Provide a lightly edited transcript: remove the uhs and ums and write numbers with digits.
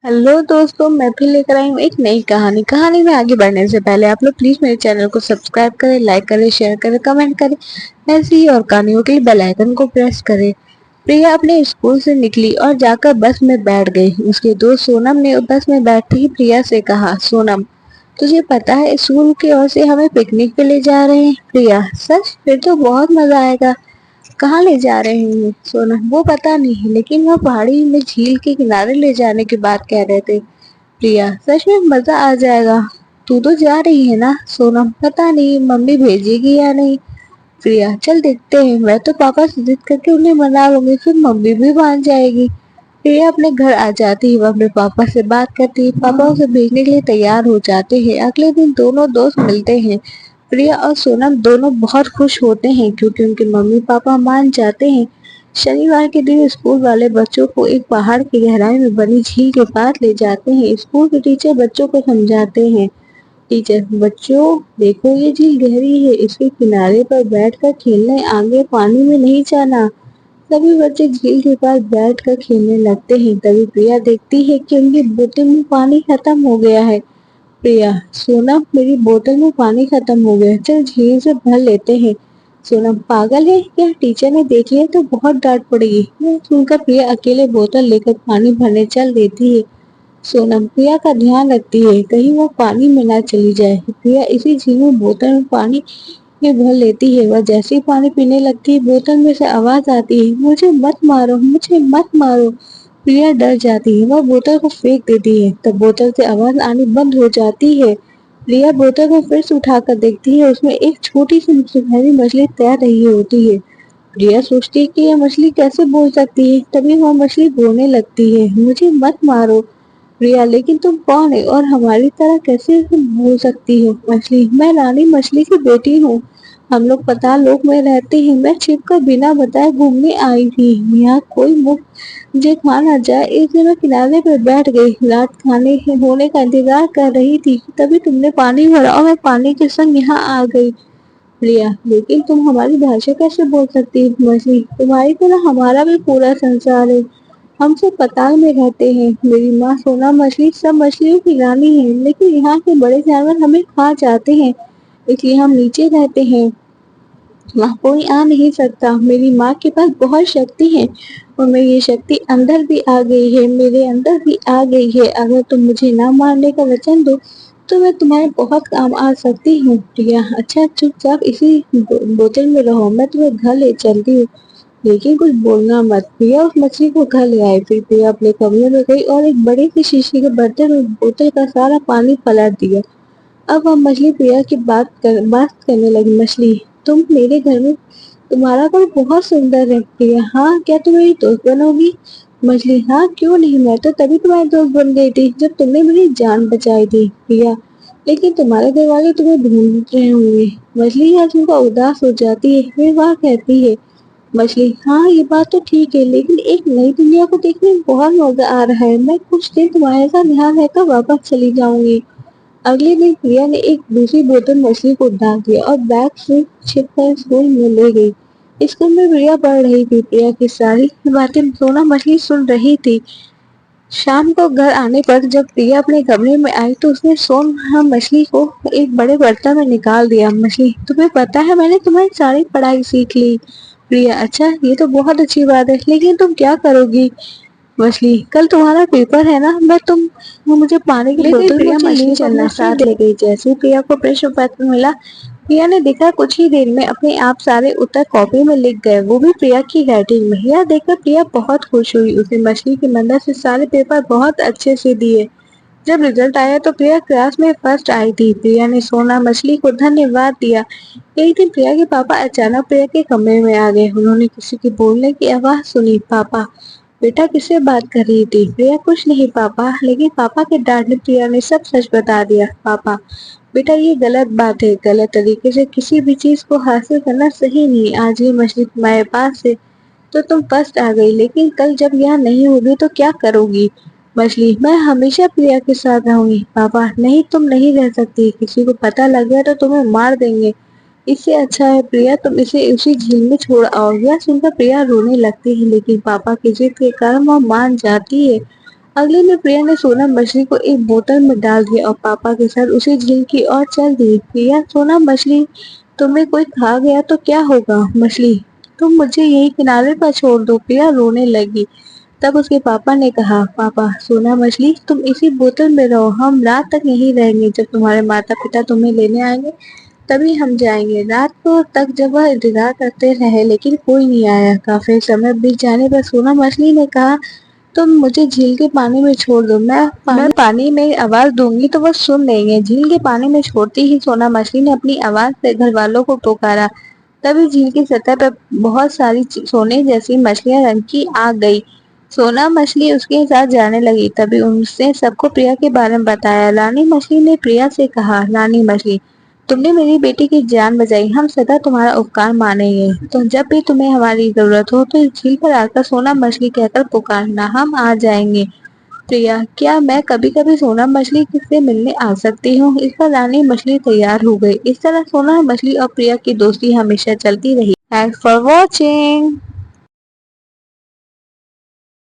Hello दोस्तों, मैं फिर लेकर आई हूँ एक नई कहानी में आगे बढ़ने से पहले आप लोग प्लीज मेरे चैनल को सब्सक्राइब करें, लाइक करें, शेयर करें, कमेंट करें। ऐसी ही और कहानियों के लिए बेल आइकन को प्रेस करें। प्रिया अपने स्कूल से निकली और जाकर बस में बैठ गई। उसके दोस्त सोनम ने बस में बैठते ही प्रिया से कहा, सोनम तुझे पता है स्कूल की ओर से हमें पिकनिक पे ले जा रहे हैं। प्रिया, सच? फिर तो बहुत मजा आएगा। कहाँ ले जा रहे हैं सोनम? वो पता नहीं, लेकिन वो पहाड़ी में झील के किनारे ले जाने की बात कह रहे थे। प्रिया, सच में मजा आ जाएगा। तू तो जा रही है ना? सोनम, पता नहीं मम्मी भेजेगी या नहीं। प्रिया, चल देखते हैं। मैं तो पापा से जिद करके उन्हें मना लूंगी, फिर मम्मी भी मान जाएगी। प्रिया अपने घर आ जाती है, वो अपने पापा से बात करती है। पापा उसे भेजने के लिए तैयार हो जाते हैं। अगले दिन दोनों दोस्त मिलते हैं। प्रिया और सोनम दोनों बहुत खुश होते हैं क्योंकि उनके मम्मी पापा मान जाते हैं। शनिवार के दिन स्कूल वाले बच्चों को एक पहाड़ की गहराई में बनी झील के पास ले जाते हैं। स्कूल के टीचर बच्चों को समझाते हैं। टीचर, बच्चों देखो ये झील गहरी है, इसके किनारे पर बैठकर खेलने, आगे पानी में नहीं जाना। सभी बच्चे झील के पास बैठकर खेलने लगते हैं। तभी प्रिया देखती है कि उनकी बोतल में पानी खत्म हो गया है। प्रिया, सोनम मेरी बोतल में पानी खत्म हो गया, चल झील से भर लेते हैं। सोनम, पागल है क्या? टीचर ने देख लिया तो बहुत डांट पड़ेगी। यह सुनकर प्रिया अकेले बोतल लेकर पानी भरने चल देती है। सोनम प्रिया का ध्यान रखती है कहीं वो पानी में ना चली जाए। प्रिया इसी झील में बोतल में पानी में भर लेती है। वह जैसे ही पानी पीने लगती है, बोतल में से आवाज आती है, मुझे मत मारो, मुझे मत मारो। प्रिया डर जाती है, वह बोतल को फेंक देती है। तब बोतल से आवाज आनी बंद हो जाती है। प्रिया बोतल को फिर से उठाकर देखती है, उसमें एक छोटी सी सुनहरी मछली तैर रही होती है। प्रिया सोचती है कि यह मछली कैसे बोल सकती है। तभी वह मछली बोलने लगती है, मुझे मत मारो। प्रिया, लेकिन तुम कौन है और हमारी तरह कैसे बोल सकती हो? मछली, मैं रानी मछली की बेटी हूँ। हम लोग पाताल लोक में रहते हैं। मैं छिपकर बिना बताए घूमने आई थी। यहाँ कोई मुझे खा ना जाए इसलिए मैं किनारे पर बैठ गई। रात खाने होने का इंतजार कर रही थी, तभी तुमने पानी भरा और मैं पानी के संग यहाँ आ गई। प्रिया, लेकिन तुम हमारी भाषा कैसे बोल सकती हो? मछली, तुम्हारी तरह हमारा भी पूरा संसार है। हम सब पताल में रहते हैं। मेरी माँ सोना मछली सब मछलियों की रानी है, लेकिन यहाँ के बड़े जानवर हमें खा जाते हैं, इसलिए हम नीचे रहते हैं। वहाँ कोई आ नहीं सकता। मेरी माँ के पास बहुत शक्ति है और मेरी ये शक्ति अंदर भी आ गई है, मेरे अंदर भी आ गई है। अगर तुम मुझे ना मारने का वचन दो तो मैं तुम्हारे बहुत काम आ सकती हूँ। प्रिया, अच्छा चुपचाप इसी बोतल में रहो, मैं तुम्हें घर ले चलती हूँ, लेकिन कुछ बोलना मत। प्रिया उस मछली को घर ले आई। फिर प्रिया अपने कमरे में गई और एक बड़े से शीशे के बर्तन में बोतल का सारा पानी पलट दिया। अब हम मछली प्रिया की बात करने लगी। मछली, तुम मेरे घर में, तुम्हारा घर बहुत सुंदर है। प्रिया, हाँ, क्या तुम मेरी दोस्त बनोगी? मछली, हाँ क्यों नहीं, मैं तो तभी तुम्हारी दोस्त बन गई थी जब तुमने मेरी जान बचाई थी। प्रिया, लेकिन तुम्हारे घर वाले तुम्हें ढूंढ रहे होंगे। मछली यहाँ सुनकर उदास हो जाती है। फिर वह कहती है, मछली, हाँ ये बात तो ठीक है, लेकिन एक नई दुनिया को देखने में बहुत मजा आ रहा है। मैं कुछ दिन तुम्हारे साथ यहाँ रहकर वापस चली जाऊंगी। अगले दिन प्रिया ने एक दूसरी बोतल मछली को डाल दिया और बैग से छिपकर स्कूल में ले गई। स्कूल में प्रिया पढ़ रही थी। प्रिया की सारी बातें सोना मछली सुन रही थी। शाम को घर आने पर जब प्रिया अपने कमरे में आई तो उसने सोना मछली को एक बड़े बर्तन में निकाल दिया। मछली, तुम्हें पता है मैंने तुम्हारी सारी पढ़ाई सीख ली। प्रिया, अच्छा ये तो बहुत अच्छी बात है, लेकिन तुम क्या करोगी? मछली, कल तुम्हारा पेपर है ना, वो मुझे पानी की बोतल प्रिया मछली चलना साथ ले गई। जैसे ही प्रिया को प्रश्न पत्र मिला, प्रिया ने देखा कुछ ही देर में अपने आप सारे उत्तर कॉपी में लिख गए, वो भी प्रिया की राइटिंग में। यह देखकर प्रिया बहुत खुश हुई। उसने मछली की मदद से सारे पेपर बहुत अच्छे से दिए। जब रिजल्ट आया तो प्रिया क्लास में फर्स्ट आई थी। प्रिया ने सोना मछली को धन्यवाद दिया। एक दिन प्रिया के पापा अचानक प्रिया के कमरे में आ गए। उन्होंने किसी के बोलने की आवाज सुनी। पापा, बेटा किससे बात कर रही थी? प्रिया, कुछ नहीं पापा, लेकिन पापा के डांटने प्रिया ने सब सच बता दिया। पापा, बेटा ये गलत बात है, गलत तरीके से किसी भी चीज को हासिल करना सही नहीं। आज ये मछली तुम्हारे पास है तो तुम फर्स्ट आ गई, लेकिन कल जब यह नहीं होगी तो क्या करोगी? मछली, मैं हमेशा प्रिया के साथ रहूंगी। पापा, नहीं, तुम नहीं रह सकती, किसी को पता लग गया तो तुम्हें मार देंगे। इससे अच्छा है प्रिया तुम इसे उसी झील में छोड़ आओ। यह सुनकर प्रिया रोने लगती है, लेकिन पापा की जिद के कारण वह मान जाती है। अगले में प्रिया ने सोना मछली को एक बोतल में डाल दिया और पापा के साथ उसी झील की ओर चल दी। प्रिया, सोना मछली, तुम्हें कोई खा गया तो क्या होगा? मछली, तुम मुझे यही किनारे पर छोड़ दो। प्रिया रोने लगी। तब उसके पापा ने कहा, पापा, सोना मछली, तुम इसी बोतल में रहो, हम रात तक यहीं रहेंगे। जब तुम्हारे माता पिता तुम्हें लेने आएंगे तभी हम जाएंगे। रात को तक जब वह इंतजार करते रहे लेकिन कोई नहीं आया। काफी समय बीत जाने पर सोना मछली ने कहा, तुम मुझे झील के पानी में छोड़ दो, मैं पानी में आवाज दूंगी तो वो सुन लेंगे। झील के पानी में छोड़ती ही सोना मछली ने अपनी आवाज से घर वालों को पुकारा। तभी झील की सतह पर बहुत सारी सोने जैसी मछलियां रंग की आ गई। सोना मछली उसके साथ जाने लगी। तभी उसने सबको प्रिया के बारे में बताया। रानी मछली ने प्रिया से कहा, रानी मछली, तुमने मेरी बेटी की जान बचाई, हम सदा तुम्हारा उपकार मानेंगे। तो जब भी तुम्हें हमारी जरूरत हो तो इस झील पर आकर सोना मछली कहकर पुकारना, हम आ जाएंगे। प्रिया, क्या मैं कभी कभी सोना मछली से मिलने आ सकती हूँ? इस पर रानी मछली तैयार हो गई। इस तरह सोना मछली और प्रिया की दोस्ती हमेशा चलती रही। Thanks for watching.